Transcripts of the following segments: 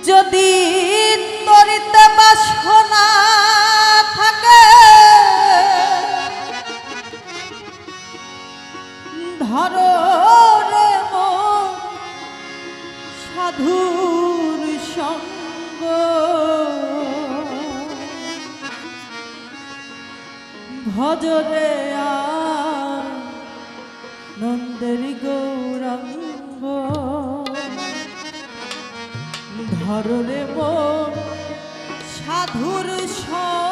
যদি তরিতে বাসনা থাকে ধরো রে মন সাধুর সঙ্গ ভজরে নন্দের গৌরাঙ্গ ধরো রে মন সাধুর সঙ্গ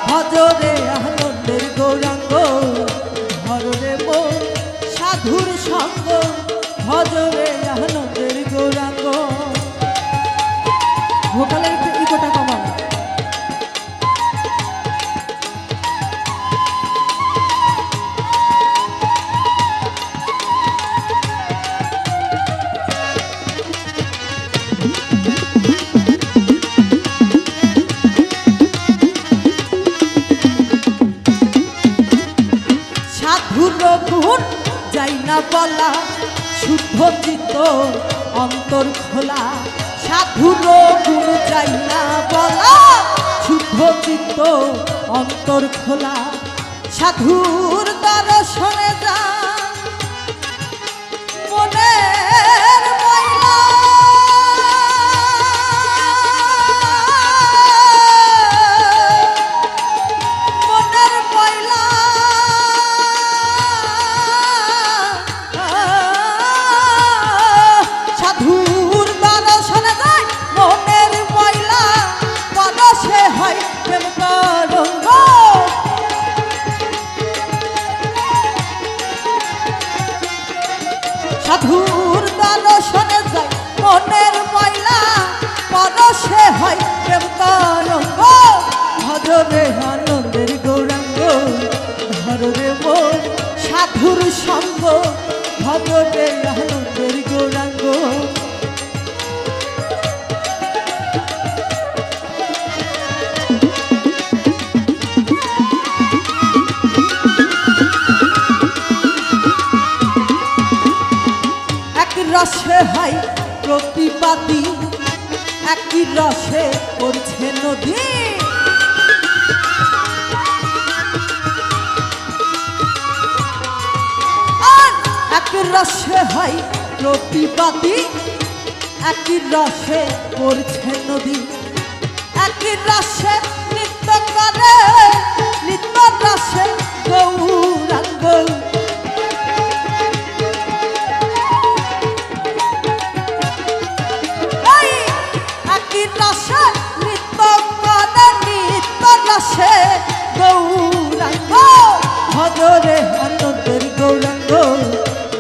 ভজরে আনন্দের গৌরাঙ্গ ধররে মন সাধুর সঙ্গ ভজরে আনন্দের গৌরাঙ্গ ভোকালের ইকোটা কমানো যাই না বলা শুদ্ধ চিত্ত অন্তর খোলা সাধুর গুণ যাই না বলা শুদ্ধ চিত্ত অন্তর খোলা সাধুর দর্শনে যা মনের ময়লা সাধুর দর্শনে যাই মনের ময়লা পরশে হয় প্রেম তরঙ্গ ভজরে আনন্দের গৌরাঙ্গ ধররে মন সাধুর সঙ্গ ভজরে আনন্দের গৌরাঙ্গ রসে হয় প্রতিবাদী একই রসে পড়ছে নদী আর একই রসে হয় প্রতিবাদী একই রসে পড়ছে নদী একই রসে নৃত্য করে নৃত্য রসে গৌরাঙ্গ রসে নৃত্য করে নৃত্য রসে গৌরাঙ্গ ভজরে আনন্দের গৌরাঙ্গ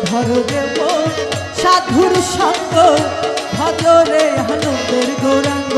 ধররে মন সাধুর সঙ্গ ভজরে আনন্দের গৌরাঙ্গ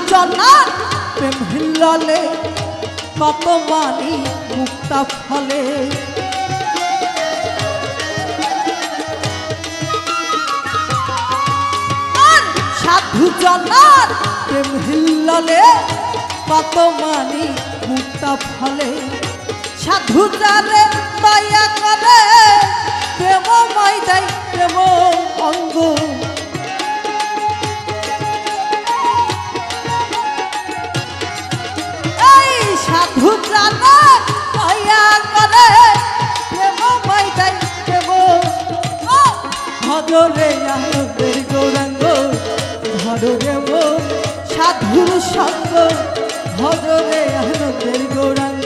চলার প্রেম হিল্লালে কত মানি মুক্তা ফলে জনার প্রেম হিল্লালে কত মানি মুক্তা ফলে সাধু যারে দয়া করে প্রেম মাইদাই প্রেম অঙ্গ এই সাধু যারে দয়া করে প্রেম মাইদাই প্রেম ভজরে আনন্দের গৌরাঙ্গ ধরে মন সাধুর সঙ্গ ভজরে আনন্দের গৌরাঙ্গ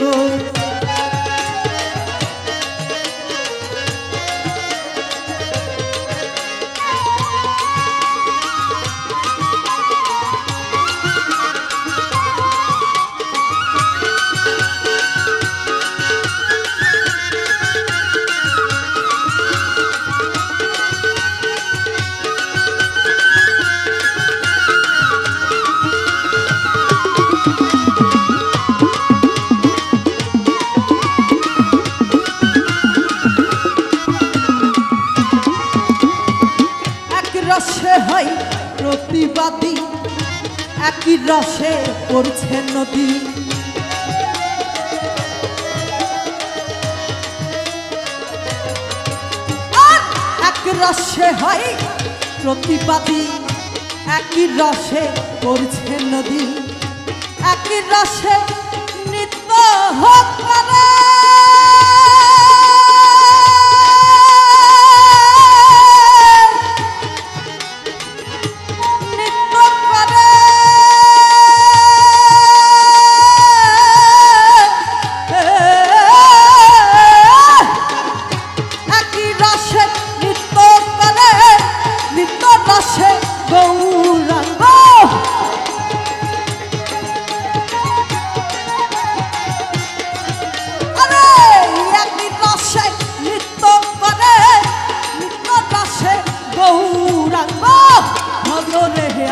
রসে হয় প্রতিবাদী একই রসে পড়ছে নদী আর এক রসে হয় প্রতিবাদী একই রসে পড়ছে নদী একই রসে নিত্য হোক করে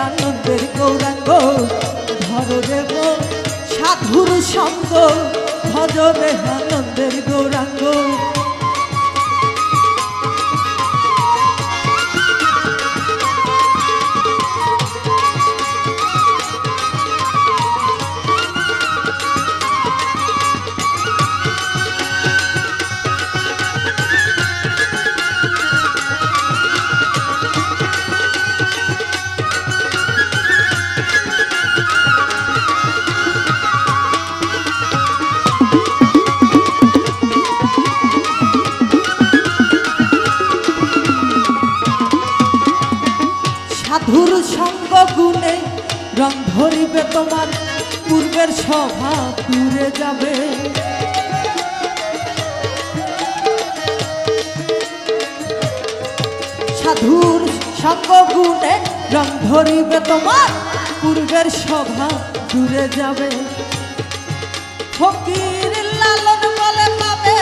আনন্দের গৌরাঙ্গ ধরে মন সাধুর সঙ্গ ভজরে আনন্দের গৌরাঙ্গ সাধুর সঙ্গ গুণে রং ধরিবে তোমার পূর্বের সভা পুরে যাবে সাধুর সঙ্গ গুণে রং ধরিবে তোমার পূর্বের সভা দূরে যাবে ফকির লালন বলে পাবে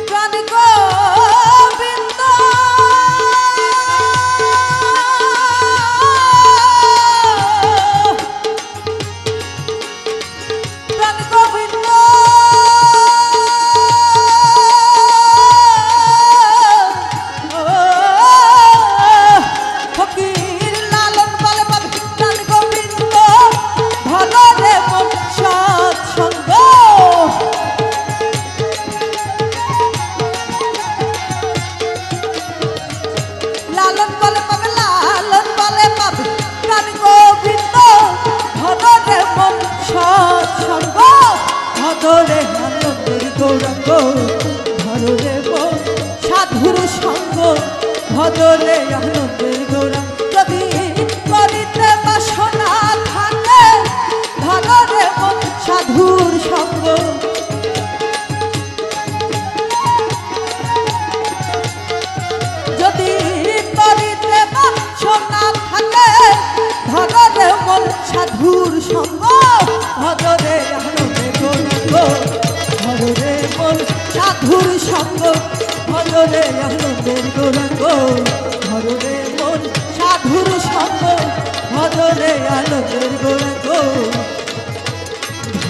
প্রাণ গোবিন্দ ধরে আনন্দের গৌরাঙ্গ ধরে মন সাধুর সঙ্গ ভজরে আনন্দের গৌরাঙ্গ যদি করিতে বাসনা থাকে ধরে মন সাধুর সঙ্গ যদি করিতে বাসনা থাকে ধরে মন সাধুর সঙ্গ ভজরে আনন্দের গৌরাঙ্গ ধরে মন সাধুর সঙ্গ ভজরে আনন্দের গৌরাঙ্গ ধরে মন সাধুর সঙ্গ ভজরে আনন্দের গৌরাঙ্গ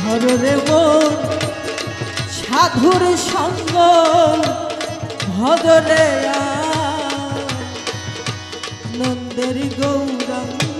ধরে মন সাধুর সঙ্গ ভজরে নন্দের গৌরাঙ্গ